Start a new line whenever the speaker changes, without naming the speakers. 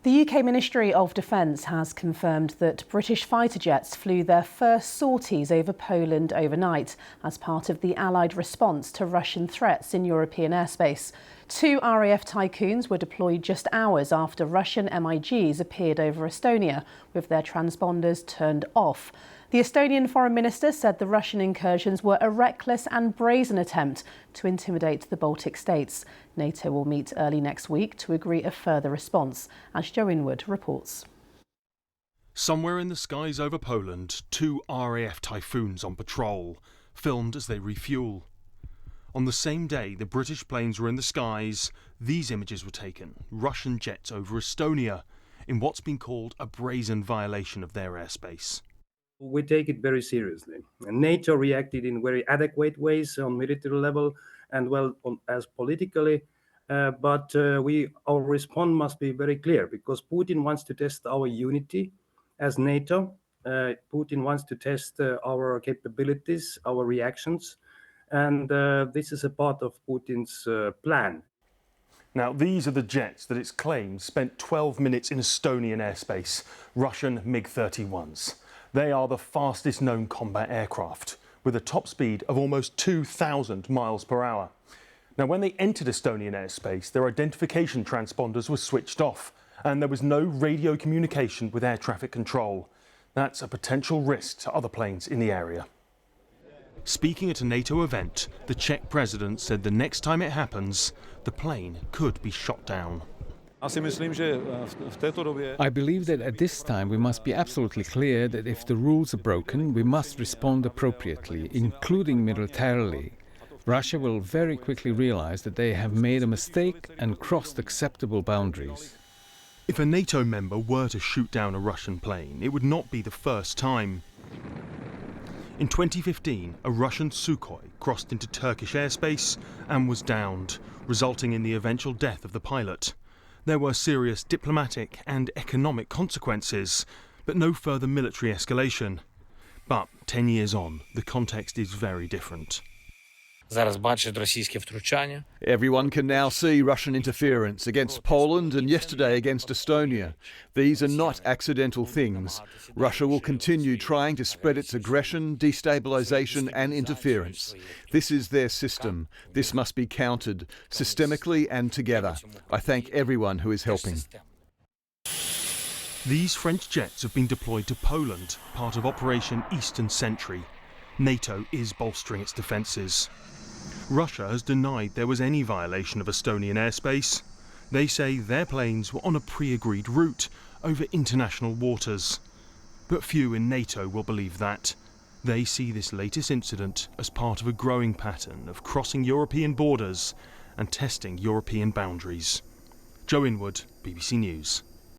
The UK Ministry of Defence has confirmed that British fighter jets flew their first sorties over Poland overnight as part of the Allied response to Russian threats in European airspace. 2 RAF Typhoons were deployed just hours after Russian MiGs appeared over Estonia, with their transponders turned off. The Estonian Foreign Minister said the Russian incursions were a reckless and brazen attempt to intimidate the Baltic states. Nato will meet early next week to agree a further response, as Joe Inwood reports.
Somewhere in the skies over Poland, 2 RAF Typhoons on patrol, filmed as they refuel. On the same day the British planes were in the skies, these images were taken, Russian jets over Estonia, in what's been called a brazen violation of their airspace.
We take it very seriously. And NATO reacted in very adequate ways on military level and as politically. But our response must be very clear, because Putin wants to test our unity as NATO. Putin wants to test our capabilities, our reactions. And this is a part of Putin's plan.
Now, these are the jets that it's claimed spent 12 minutes in Estonian airspace, Russian MiG-31s. They are the fastest known combat aircraft, with a top speed of almost 2,000 miles per hour. Now, when they entered Estonian airspace, their identification transponders were switched off, and there was no radio communication with air traffic control. That's a potential risk to other planes in the area. Speaking at a NATO event, the Czech president said the next time it happens, the plane could be shot down.
I believe that at this time we must be absolutely clear that if the rules are broken, we must respond appropriately, including militarily. Russia will very quickly realize that they have made a mistake and crossed acceptable boundaries.
If a NATO member were to shoot down a Russian plane, it would not be the first time. In 2015, a Russian Sukhoi crossed into Turkish airspace and was downed, resulting in the eventual death of the pilot. There were serious diplomatic and economic consequences, but no further military escalation. But 10 years on, the context is very different.
Everyone can now see Russian interference against Poland and yesterday against Estonia. These are not accidental things. Russia will continue trying to spread its aggression, destabilization and interference. This is their system. This must be countered systemically and together. I thank everyone who is helping.
These French jets have been deployed to Poland, part of Operation Eastern Sentry. NATO is bolstering its defences. Russia has denied there was any violation of Estonian airspace. They say their planes were on a pre-agreed route over international waters. But few in NATO will believe that. They see this latest incident as part of a growing pattern of crossing European borders and testing European boundaries. Joe Inwood, BBC News.